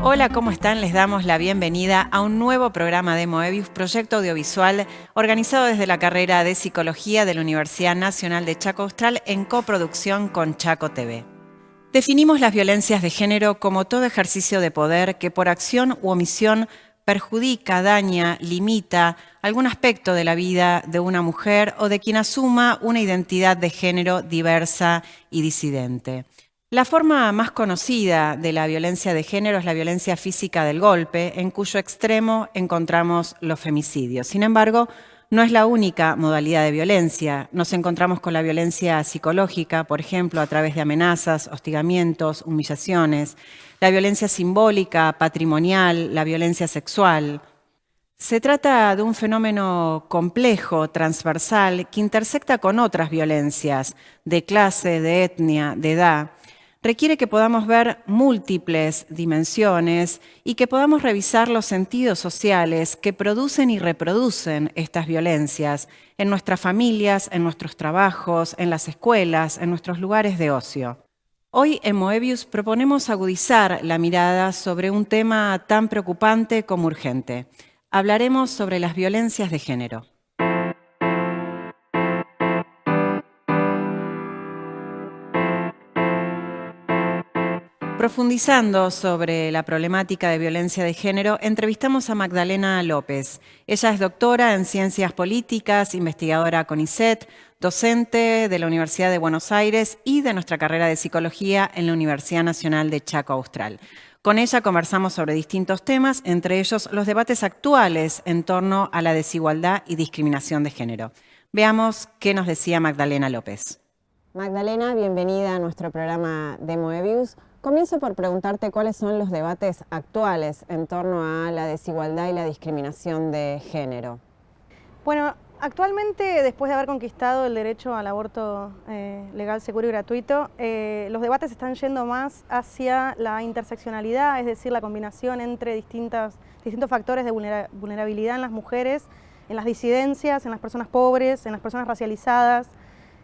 Hola, ¿cómo están? Les damos la bienvenida a un nuevo programa de Moebius, proyecto audiovisual organizado desde la carrera de Psicología de la Universidad Nacional de Chaco Austral en coproducción con Chaco TV. Definimos las violencias de género como todo ejercicio de poder que por acción u omisión perjudica, daña, limita algún aspecto de la vida de una mujer o de quien asuma una identidad de género diversa y disidente. La forma más conocida de la violencia de género es la violencia física del golpe, en cuyo extremo encontramos los femicidios. Sin embargo, no es la única modalidad de violencia. Nos encontramos con la violencia psicológica, por ejemplo, a través de amenazas, hostigamientos, humillaciones, la violencia simbólica, patrimonial, la violencia sexual. Se trata de un fenómeno complejo, transversal, que intersecta con otras violencias de clase, de etnia, de edad. Requiere que podamos ver múltiples dimensiones y que podamos revisar los sentidos sociales que producen y reproducen estas violencias en nuestras familias, en nuestros trabajos, en las escuelas, en nuestros lugares de ocio. Hoy en Moebius proponemos agudizar la mirada sobre un tema tan preocupante como urgente. Hablaremos sobre las violencias de género. Profundizando sobre la problemática de violencia de género, entrevistamos a Magdalena López. Ella es doctora en Ciencias Políticas, investigadora CONICET, docente de la Universidad de Buenos Aires y de nuestra carrera de Psicología en la Universidad Nacional de Chaco Austral. Con ella conversamos sobre distintos temas, entre ellos los debates actuales en torno a la desigualdad y discriminación de género. Veamos qué nos decía Magdalena López. Magdalena, bienvenida a nuestro programa de Moebius. Comienzo por preguntarte cuáles son los debates actuales en torno a la desigualdad y la discriminación de género. Bueno, actualmente, después de haber conquistado el derecho al aborto legal, seguro y gratuito, los debates están yendo más hacia la interseccionalidad, es decir, la combinación entre distintos factores de vulnerabilidad en las mujeres, en las disidencias, en las personas pobres, en las personas racializadas,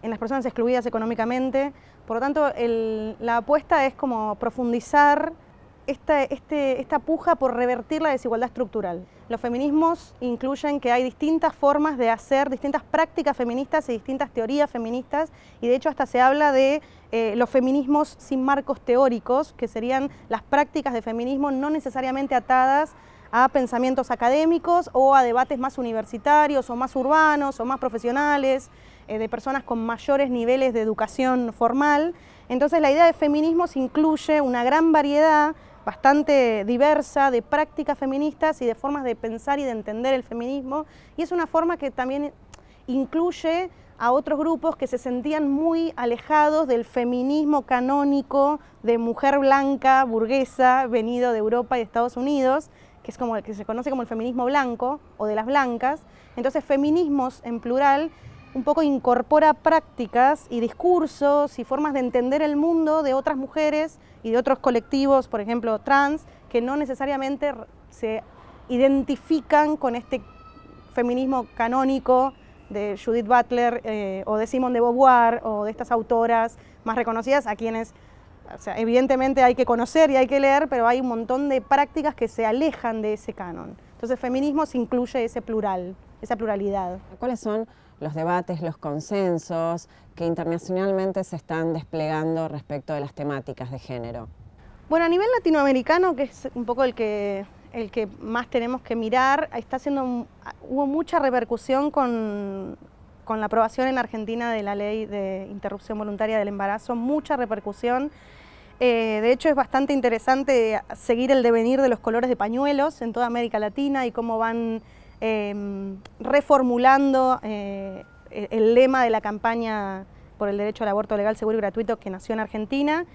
en las personas excluidas económicamente. Por lo tanto, la apuesta es como profundizar esta puja por revertir la desigualdad estructural. Los feminismos incluyen que hay distintas formas de hacer, distintas prácticas feministas y distintas teorías feministas, y de hecho hasta se habla de los feminismos sin marcos teóricos, que serían las prácticas de feminismo no necesariamente atadas a pensamientos académicos o a debates más universitarios o más urbanos o más profesionales, de personas con mayores niveles de educación formal. Entonces la idea de feminismos incluye una gran variedad bastante diversa de prácticas feministas y de formas de pensar y de entender el feminismo, y es una forma que también incluye a otros grupos que se sentían muy alejados del feminismo canónico de mujer blanca, burguesa, venido de Europa y de Estados Unidos, que es como el que se conoce como el feminismo blanco o de las blancas. Entonces feminismos en plural un poco incorpora prácticas y discursos y formas de entender el mundo de otras mujeres y de otros colectivos, por ejemplo trans, que no necesariamente se identifican con este feminismo canónico de Judith Butler o de Simone de Beauvoir o de estas autoras más reconocidas, a quienes evidentemente hay que conocer y hay que leer, pero hay un montón de prácticas que se alejan de ese canon. Entonces feminismos incluye ese plural, esa pluralidad. ¿Cuáles son los debates, los consensos que internacionalmente se están desplegando respecto de las temáticas de género? Bueno, a nivel latinoamericano, que es un poco el que más tenemos que mirar, hubo mucha repercusión con la aprobación en Argentina de la ley de interrupción voluntaria del embarazo, mucha repercusión. De hecho, es bastante interesante seguir el devenir de los colores de pañuelos en toda América Latina y cómo van reformulando el lema de la campaña por el derecho al aborto legal, seguro y gratuito que nació en Argentina.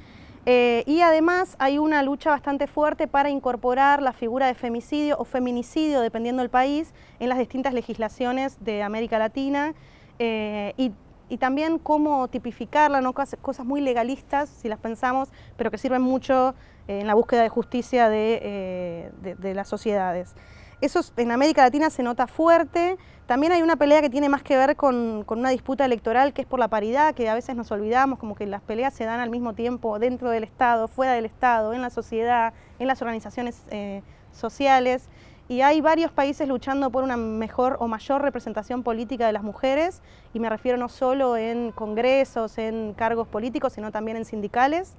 Y además hay una lucha bastante fuerte para incorporar la figura de femicidio o feminicidio, dependiendo del país, en las distintas legislaciones de América Latina. Y y también cómo tipificarla, ¿no? Cosas muy legalistas, si las pensamos, pero que sirven mucho en la búsqueda de justicia de las sociedades. Eso en América Latina se nota fuerte. También hay una pelea que tiene más que ver con una disputa electoral, que es por la paridad, que a veces nos olvidamos, como que las peleas se dan al mismo tiempo dentro del Estado, fuera del Estado, en la sociedad, en las organizaciones sociales. Y hay varios países luchando por una mejor o mayor representación política de las mujeres, y me refiero no solo en congresos, en cargos políticos, sino también en sindicales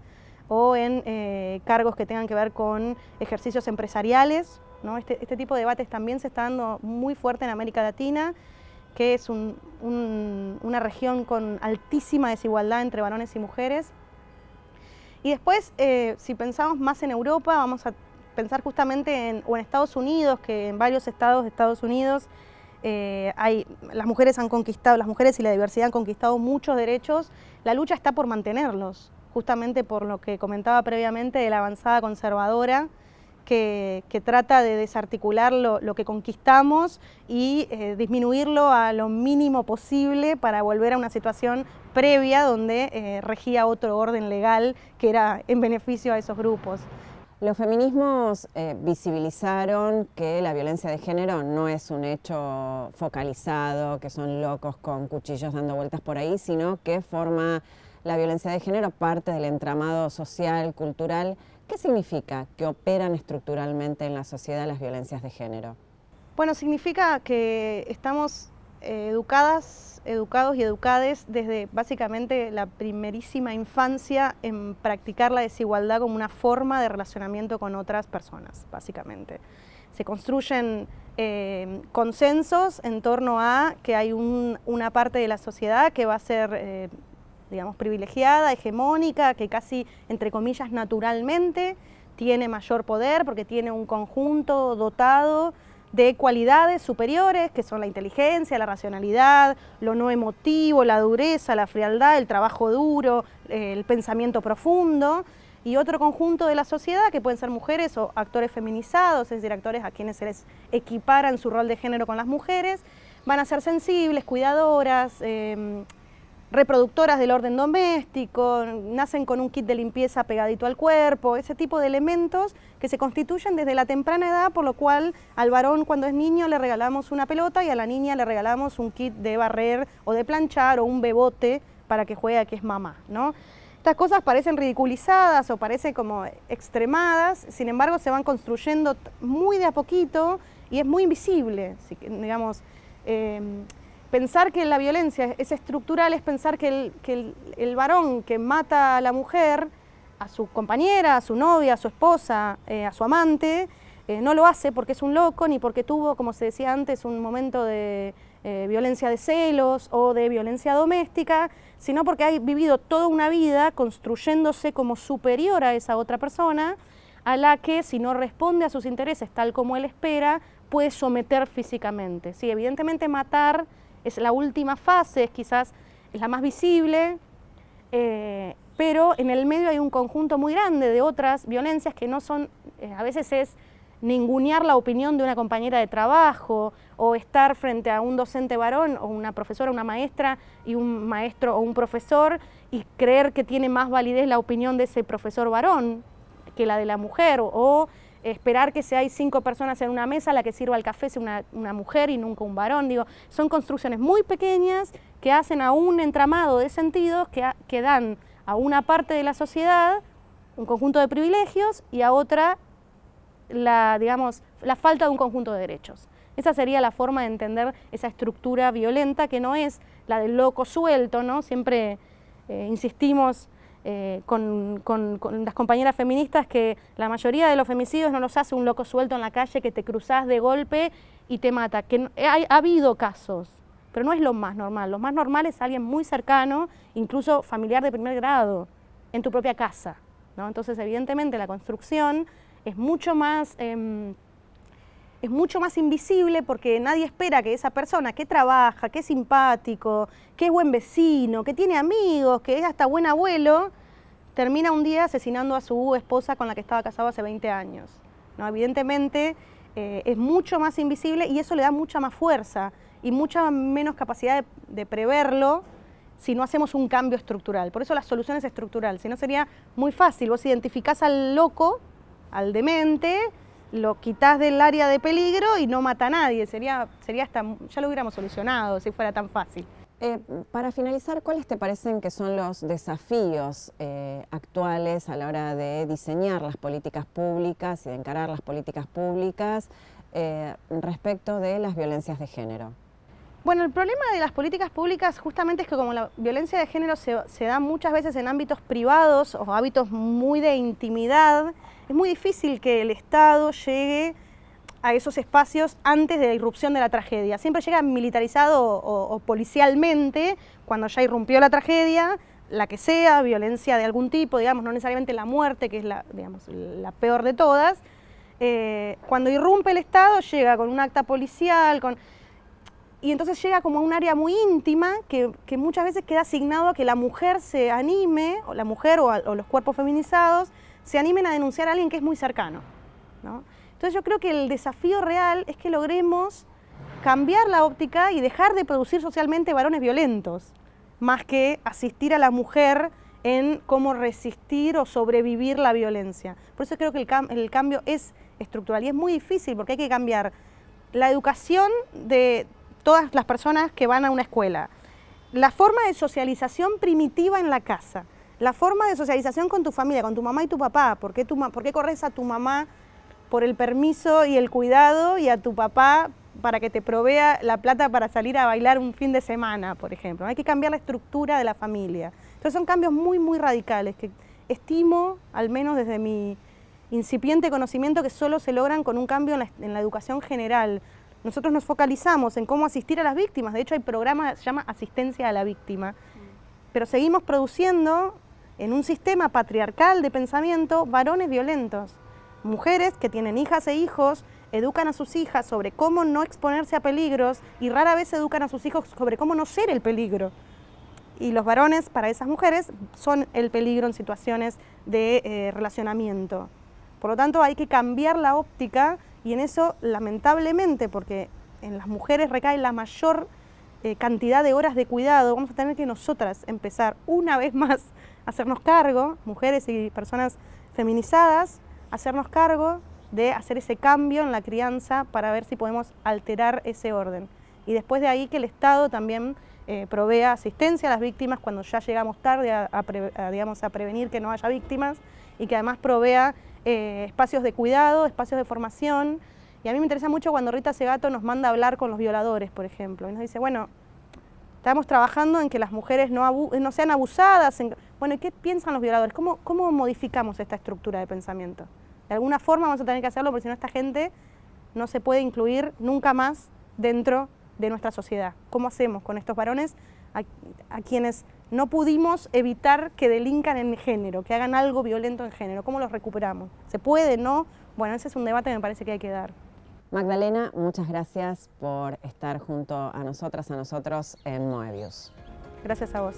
o en cargos que tengan que ver con ejercicios empresariales, ¿no? Este tipo de debates también se está dando muy fuerte en América Latina, que es una región con altísima desigualdad entre varones y mujeres. Y después, si pensamos más en Europa, vamos a pensar justamente en Estados Unidos, que en varios estados de Estados Unidos las mujeres y la diversidad han conquistado muchos derechos. La lucha está por mantenerlos, justamente por lo que comentaba previamente de la avanzada conservadora, que trata de desarticular lo que conquistamos y disminuirlo a lo mínimo posible para volver a una situación previa donde regía otro orden legal que era en beneficio a esos grupos. Los feminismos visibilizaron que la violencia de género no es un hecho focalizado, que son locos con cuchillos dando vueltas por ahí, sino que forma la violencia de género parte del entramado social, cultural. ¿Qué significa que operan estructuralmente en la sociedad las violencias de género? Bueno, significa que estamos educados y educades desde básicamente la primerísima infancia en practicar la desigualdad como una forma de relacionamiento con otras personas, básicamente. Se construyen consensos en torno a que hay una parte de la sociedad que va a ser digamos, privilegiada, hegemónica, que casi, entre comillas, naturalmente tiene mayor poder porque tiene un conjunto dotado de cualidades superiores, que son la inteligencia, la racionalidad, lo no emotivo, la dureza, la frialdad, el trabajo duro, el pensamiento profundo, y otro conjunto de la sociedad, que pueden ser mujeres o actores feminizados, es decir, actores a quienes se les equipara en su rol de género con las mujeres, van a ser sensibles, cuidadoras, reproductoras del orden doméstico, nacen con un kit de limpieza pegadito al cuerpo, ese tipo de elementos que se constituyen desde la temprana edad, por lo cual al varón cuando es niño le regalamos una pelota y a la niña le regalamos un kit de barrer o de planchar o un bebote para que juegue a que es mamá, ¿no? Estas cosas parecen ridiculizadas o parecen como extremadas, sin embargo se van construyendo muy de a poquito y es muy invisible, digamos. Pensar que la violencia es estructural es pensar que el varón que mata a la mujer, a su compañera, a su novia, a su esposa, a su amante, no lo hace porque es un loco ni porque tuvo, como se decía antes, un momento de violencia de celos o de violencia doméstica, sino porque ha vivido toda una vida construyéndose como superior a esa otra persona, a la que si no responde a sus intereses tal como él espera, puede someter físicamente. Sí, evidentemente matar es la última fase, quizás es la más visible, pero en el medio hay un conjunto muy grande de otras violencias que no son, a veces es ningunear la opinión de una compañera de trabajo o estar frente a un docente varón o una profesora, una maestra y un maestro o un profesor y creer que tiene más validez la opinión de ese profesor varón que la de la mujer o esperar que si hay 5 personas en una mesa, la que sirva el café sea una mujer y nunca un varón. Digo, son construcciones muy pequeñas que hacen a un entramado de sentidos que dan a una parte de la sociedad un conjunto de privilegios y a otra la falta de un conjunto de derechos. Esa sería la forma de entender esa estructura violenta que no es la del loco suelto, ¿no? Siempre insistimos con las compañeras feministas que la mayoría de los femicidios no los hace un loco suelto en la calle que te cruzás de golpe y te mata. Ha habido casos, pero no es lo más normal. Lo más normal es alguien muy cercano, incluso familiar de primer grado, en tu propia casa, ¿no? Entonces, evidentemente, la construcción es mucho más invisible porque nadie espera que esa persona que trabaja, que es simpático, que es buen vecino, que tiene amigos, que es hasta buen abuelo, termina un día asesinando a su esposa con la que estaba casado hace 20 años. ¿No? Evidentemente es mucho más invisible y eso le da mucha más fuerza y mucha menos capacidad de preverlo si no hacemos un cambio estructural. Por eso la solución es estructural, si no sería muy fácil. Vos identificás al loco, al demente, lo quitás del área de peligro y no mata a nadie. Sería hasta, ya lo hubiéramos solucionado si fuera tan fácil. Para finalizar, ¿cuáles te parecen que son los desafíos actuales a la hora de diseñar las políticas públicas y de encarar las políticas públicas respecto de las violencias de género? Bueno, el problema de las políticas públicas justamente es que como la violencia de género se da muchas veces en ámbitos privados o hábitos muy de intimidad, es muy difícil que el Estado llegue a esos espacios antes de la irrupción de la tragedia. Siempre llega militarizado o policialmente cuando ya irrumpió la tragedia, la que sea, violencia de algún tipo, digamos, no necesariamente la muerte, que es la peor de todas. Cuando irrumpe el Estado llega con un acta policial, y entonces llega como a un área muy íntima que muchas veces queda asignado a que la mujer se anime, o la mujer o los cuerpos feminizados, se animen a denunciar a alguien que es muy cercano, ¿no? Entonces yo creo que el desafío real es que logremos cambiar la óptica y dejar de producir socialmente varones violentos, más que asistir a la mujer en cómo resistir o sobrevivir la violencia. Por eso creo que el cambio es estructural y es muy difícil porque hay que cambiar la educación de todas las personas que van a una escuela, la forma de socialización primitiva en la casa, la forma de socialización con tu familia, con tu mamá y tu papá. ¿Por qué corres a tu mamá por el permiso y el cuidado y a tu papá para que te provea la plata para salir a bailar un fin de semana, por ejemplo? Hay que cambiar la estructura de la familia. Entonces son cambios muy, muy radicales que estimo, al menos desde mi incipiente conocimiento, que solo se logran con un cambio en la educación general. Nosotros nos focalizamos en cómo asistir a las víctimas, de hecho hay programas que se llama asistencia a la víctima, pero seguimos produciendo en un sistema patriarcal de pensamiento varones violentos, mujeres que tienen hijas e hijos, educan a sus hijas sobre cómo no exponerse a peligros y rara vez educan a sus hijos sobre cómo no ser el peligro. Y los varones para esas mujeres son el peligro en situaciones de relacionamiento. Por lo tanto hay que cambiar la óptica. Y en eso, lamentablemente, porque en las mujeres recae la mayor cantidad de horas de cuidado, vamos a tener que nosotras empezar una vez más a hacernos cargo, mujeres y personas feminizadas, hacernos cargo de hacer ese cambio en la crianza para ver si podemos alterar ese orden. Y después de ahí que el Estado también provea asistencia a las víctimas cuando ya llegamos tarde a prevenir que no haya víctimas y que además provea espacios de cuidado, espacios de formación. Y a mí me interesa mucho cuando Rita Segato nos manda a hablar con los violadores, por ejemplo, y nos dice, bueno, estamos trabajando en que las mujeres no sean abusadas. Bueno, ¿y qué piensan los violadores? ¿Cómo modificamos esta estructura de pensamiento? De alguna forma vamos a tener que hacerlo porque si no esta gente no se puede incluir nunca más dentro de nuestra sociedad. ¿Cómo hacemos con estos varones a quienes no pudimos evitar que delincan en género, que hagan algo violento en género? ¿Cómo los recuperamos? ¿Se puede, no? Bueno, ese es un debate que me parece que hay que dar. Magdalena, muchas gracias por estar junto a nosotros en Moebius. Gracias a vos.